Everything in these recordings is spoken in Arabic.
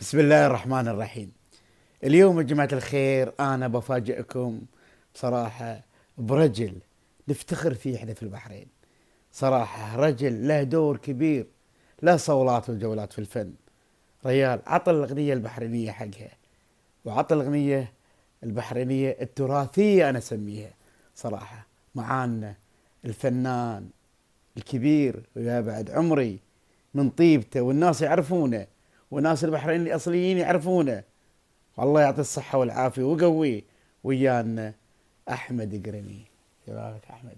بسم الله الرحمن الرحيم. اليوم يا جماعة الخير أنا بفاجئكم بصراحة برجل نفتخر فيه احنا في البحرين. صراحة رجل له دور كبير، له صولات وجولات في الفن. ريال عطى الأغنية البحرينية حقها، وعطى الأغنية البحرينية التراثية أنا أسميها. صراحة معانا الفنان الكبير ويا بعد عمري من طيبته، والناس يعرفونه، وناس البحرين الأصليين يعرفونه. والله يعطي الصحة والعافية ويقويه. ويانا أحمد قرني. شبابك أحمد،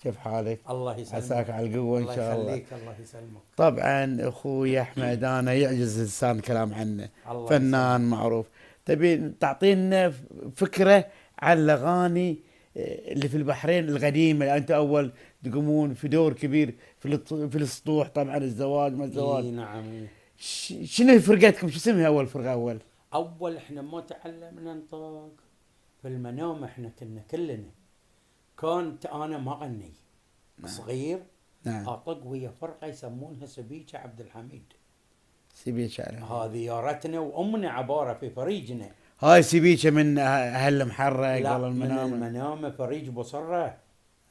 كيف حالك؟ الله يسلمك. عساك على القوة إن شاء الله. الله يخليك، الله يسلمك. طبعا أخوي أحمد أنا يعجز لسان كلام عنه، الله فنان يسلمك. معروف. تبي تعطينا فكرة عن الأغاني اللي في البحرين القديمة؟ أنت أول تقومون في دور كبير في السطوح، طبعا الزواج ما الزواج. اي نعم. شنو فرقتكم؟ شو اسمها أول فرقة أول؟ اول احنا ما تعلمنا نطق في المنام، احنا كنا كلنا. كنت انا ما غني صغير. نعم. اطق ويا فرقه يسمونها سبيكه عبد الحميد. سيبيتش شعر. هذه يارتنا وامنا عباره في فريجنا. هاي سيبيتش من أهل محرق لا، والله من المنامة. المنامه فريج بصره.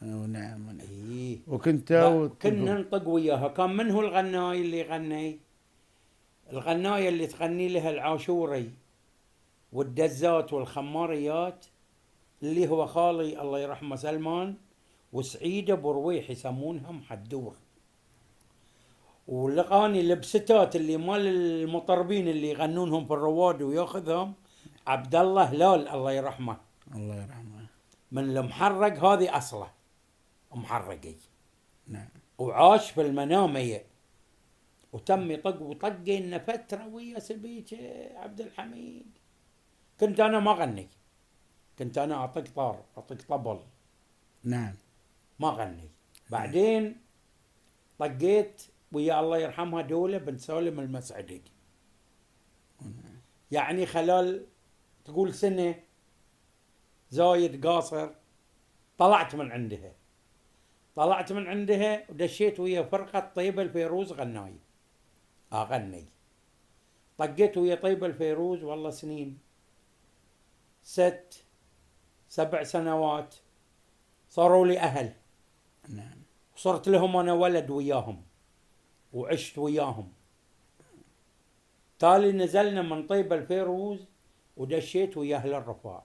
نعم. اي وكنت كنا نطق وياها. كان من هو الغناي اللي يغني؟ الغنايه اللي تغني لها العاشوري والدزات والخماريات، اللي هو خالي الله يرحمه سلمان، وسعيد ابو رويح يسمونها محدور. والاغاني البستات اللي مال المطربين اللي يغنونهم في الرواد وياخذهم عبد الله هلال الله يرحمه الله يرحمه. من المحرق. هذه اصله محرقي. نعم. وعاش في المناميه وتم يطق وطقنا فتره ويا سبيك عبد الحميد. كنت انا ما اغني، كنت انا اطق طار، اطق طبل، نعم. ما غني. بعدين طقيت ويا الله يرحمها دولة بنت سالم المسعدي. يعني خلال تقول سنة زايد قاصر طلعت من عندها ودشيت ويا فرقة طيبة الفيروز غناي اغني. طقيت ويا طيبة الفيروز والله سنين، 7 سنوات. صاروا لي أهل. نعم. صرت لهم أنا ولد وياهم وعشت وياهم. تالي نزلنا من طيبة الفيروز ودشيت ويا أهل الرفاع.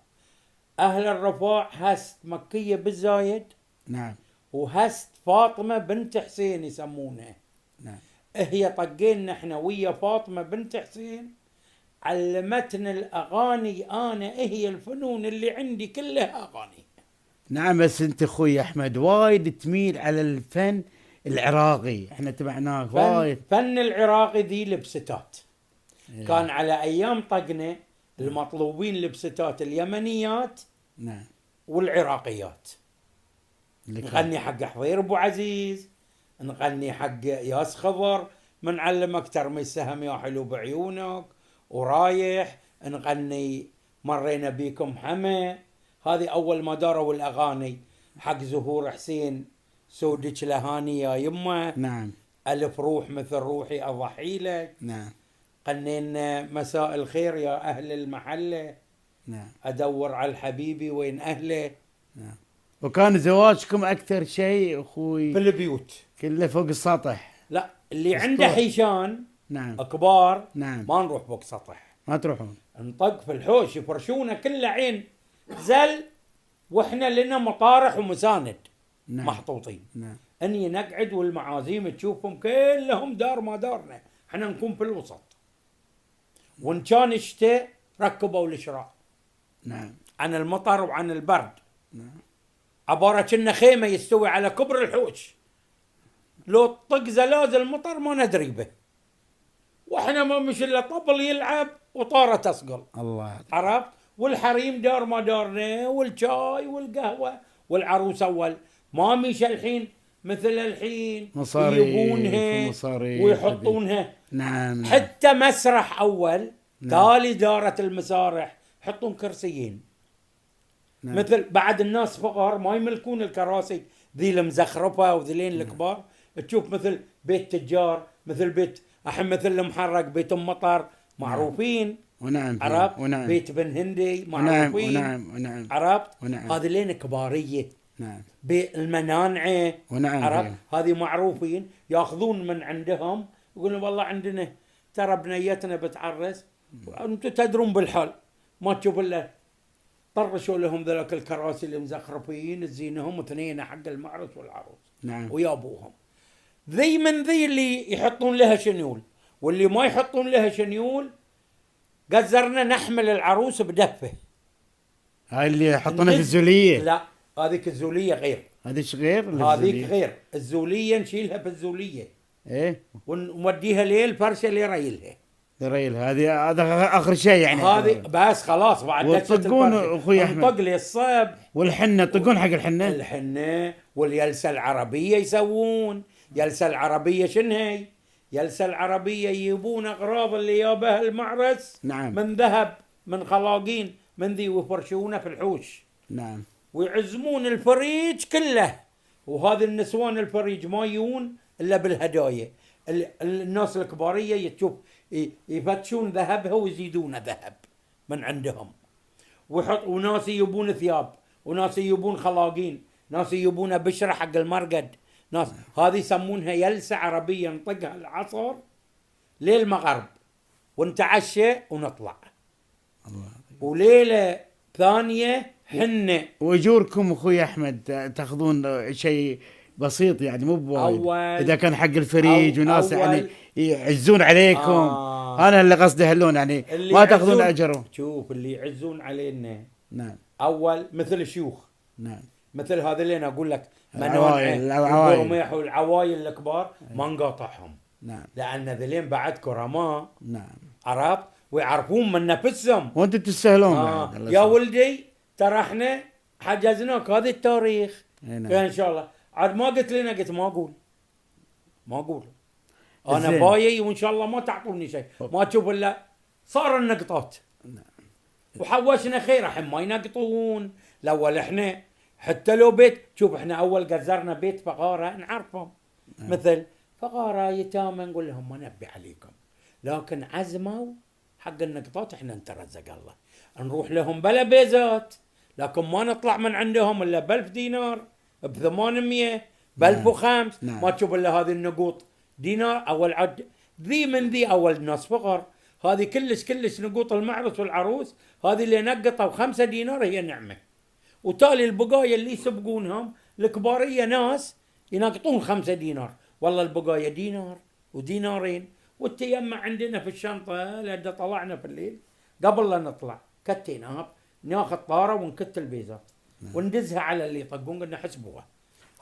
أهل الرفاع هست مكية بالزايد، نعم. وهست فاطمة بنت حسين يسمونها. نعم. هي طقينا احنا ويا فاطمة بنت حسين، علمتنا الأغاني. أنا هي الفنون اللي عندي كلها أغاني. نعم. بس انت اخوي احمد وايد تميل على الفن العراقي، احنا تبعناك وايد. فن العراقي ذي لبستات. إيه. كان على ايام طقنا المطلوبين لبستات اليمنيات نعم. والعراقيات. اللي كان. نغني حق حضير ابو عزيز، نغني حق ياس خضر من علمك ترمي السهم يا حلو بعيونك، ورايح نغني مرينا بيكم حما. هذه اول ما داروا الاغاني. حق زهور حسين سودك لهاني يا يمه، نعم. ألف روح مثل روحي أضحي لك. نعم. غنينا مساء الخير يا أهل المحلة، نعم. أدور على الحبيبي وين أهله. نعم. وكان زواجكم اكثر شيء اخوي في البيوت، كله فوق السطح؟ لا اللي السطوح. عنده حيشان نعم. كبار نعم. ما نروح فوق سطح، ما تروحون. نطق في الحوش يفرشونا كله عين زل، واحنا لنا مطارح ومساند. نعم. محطوطين. نعم. اني نقعد والمعازيم تشوفهم كلهم دار ما دارنا، احنا نكون في الوسط. وان كان الشتاء ركبوا الشراع نعم. عن المطر وعن البرد. نعم. عبارة كنا خيمة يستوي على كبر الحوش، لو طق زلازل مطر ما ندري به، واحنا ما مش الا طبل يلعب وطارة تسقل. الله. عرفت؟ والحريم دار ما دارنا، والشاي والقهوة، والعروس اول ما مش الحين مثل الحين مصاريف يجيبونها ومصاريف ويحطونها. نعم. حتى مسرح اول. نعم. تالي دارت المسارح يحطون كرسيين. نعم. مثل بعد الناس فقر ما يملكون الكراسي ذي المزخرفه وذلين الكبار. تشوف مثل بيت تجار، مثل بيت الحين مثل المحرق بيت مطر معروفين. ونعم عرفت؟ ونعم. بيت بن هندي معروفين. ونعم. عرفت؟ ونعم. هذه لين كبارية. نعم. بالمنانعة. ونعم. عرفت؟ هذه معروفين، ياخذون من عندهم يقولون والله عندنا ترى بنيتنا بتعرس، انتم تدرون بالحال ما تشوف الا طرشوا لهم ذلك الكراسي اللي مزخرفين زينهم اثنين حق المعرس والعروس. نعم. ويابوهم ذي من ذي اللي يحطون لها شنيول، واللي ما يحطون لها شنيول قزرنا نحمل العروس بدفه. هاي اللي يحطونها في الزولية؟ لا هذيك الزولية غير. هذيك غير؟ هذيك غير. الزولية نشيلها في الزولية ايه، ونوديها ليل فرشة لريلها. ريل هذا اخر شيء يعني. هذه بس خلاص بعد وتطقون اخوي احمد. نطق لي الصبح. والحنه تطقون حق الحنه. الحنه واليلسه العربيه يسوون. يلسه العربيه شنو هي؟ يلسه العربيه يجيبون اغراض اللي يابها المعرس. نعم. من ذهب من خلاقين من ذي ويفرشونه في الحوش. نعم. ويعزمون الفريج كله، وهذه النسوان الفريج ما يجون الا بالهدايا. الناس الكباريه تشوف يفتشون ذهبها ويزيدون ذهب من عندهم، ويحط وناس يجيبون ثياب، وناس يجيبون خلاقين، ناس يجيبون بشره حق المرقد، ناس هذه يسمونها يلسه عربيه نطقها العصر للمغرب ونتعشى ونطلع. الله. وليله ثانيه حنه. واجوركم اخوي احمد تاخذون شيء بسيط يعني مو بوايد اذا كان حق الفريج وناس يعني يعزون عليكم. انا اللي قصدي هاللون يعني ما تاخذون اجر. شوف اللي يعزون علينا. نعم. اول مثل الشيوخ. نعم. مثل هذا اللي انا اقول لك العوايل القرميح والعوايل الكبار ما نقاطعهم. نعم. لان ذلين بعد كرماء. نعم. عرفت؟ ويعرفون من نفسهم. وانتم تستاهلون. يا ولدي ترى احنا حجزناك هذا التاريخ. نعم. ان شاء الله. عاد ما قلت لنا، قلت ما اقول انا بايي وان شاء الله ما تعطوني شيء. ما تشوف الا صار النقطات. نعم. وحوشنا خير الحين ما ينقطون. الاول احنا حتى لو بيت، شوف احنا اول قزرنا بيت فقاره نعرفهم. نعم. مثل فقاره يتامى نقول لهم ما نبي عليكم، لكن عزموا حق النقطات احنا نترزق الله. نروح لهم بلا بيزات، لكن ما نطلع من عندهم الا ب1000 دينار، ب800، ب1005. نعم. ما تشوف الا هذه النقوط دينار. اول عد ذي من ذي اول ناس فقر. هذه كلش نقوط المعرس والعروس. هذه اللي نقطوا 5 دينار هي نعمه. وتالي البقايا اللي يسبقونهم الكباريه ناس ينقطون 5 دينار. والله البقايا دينار ودينارين. والتيمم عندنا في الشنطه لأن طلعنا في الليل قبل لا نطلع كتيناها ناخذ طاره ونكت البيزات وندزها على اللي يطقون قلنا حسبوها.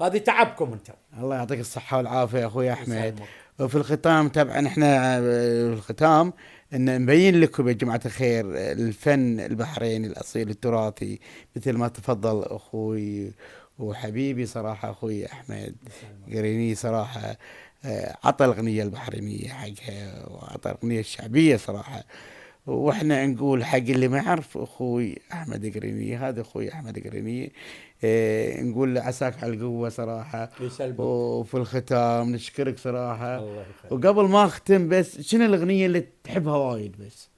هذه تعبكم انتم. الله يعطيك الصحه والعافيه يا اخوي احمد. وفي الختام طبعا احنا في الختام ان نبين لكم يا جماعه الخير الفن البحريني الاصيل التراثي مثل ما تفضل اخوي وحبيبي صراحه اخوي احمد قريني صراحه. عطى الاغنيه البحرينيه حقها وعطى الاغنيه الشعبيه صراحه. واحنا نقول حق اللي ما يعرف اخوي احمد قريني، هذا اخوي احمد قريني. نقول له عساك على القوه صراحه. وفي الختام نشكرك صراحه. وقبل ما اختم بس شنو الاغنيه اللي تحبها وايد بس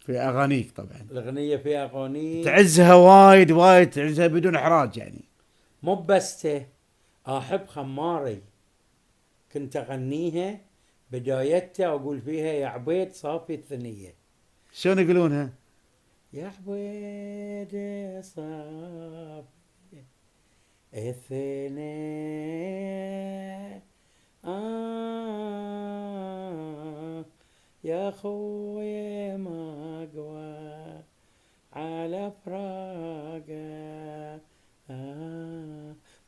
في اغانيك؟ طبعا الاغنيه في اغاني تعزها وايد تعزها بدون احراج يعني. مو بس احب خماري كنت اغنيها بدايتها اقول فيها يا عبيد صافي الثنيه. شلون يقولونها؟ يا عبيد صافي الثنيه يا خوي ما اقوى على فراقه.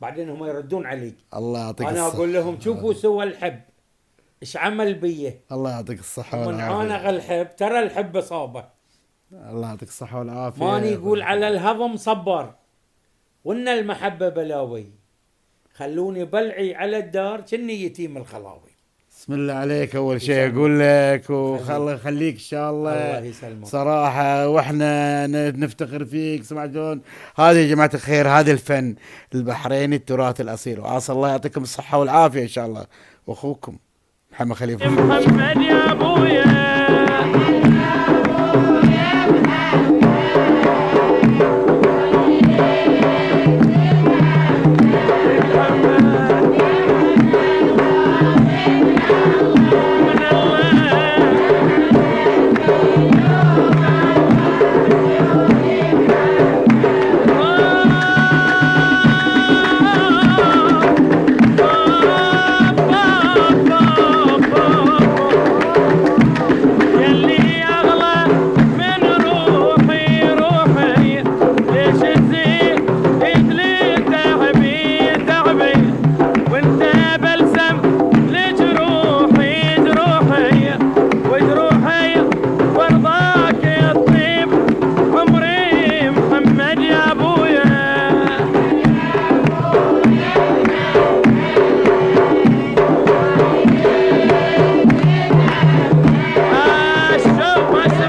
بعدين هم يردون علي. الله يعطيك انا اقول لهم شوفوا سوى الحب ايش عمل بيه. الله يعطيك الصحه والعافيه. من عانق الحب ترى الحب صابه. الله يعطيك الصحه والعافيه. ماني يقول على الهضم صبر وان المحبه بلاوي، خلوني بلعي على الدار كني يتيم الخلاوي. بسم الله عليك. اول شيء اقول لك وخلي يخليك ان شاء الله. الله يسلمك صراحه واحنا نفتخر فيك. سمعتون هذه يا جماعه الخير، هذا الفن البحريني التراث الاصيل. وعسى الله يعطيكم الصحه والعافيه ان شاء الله. واخوكم محمد خليفه. محمد يا ابويا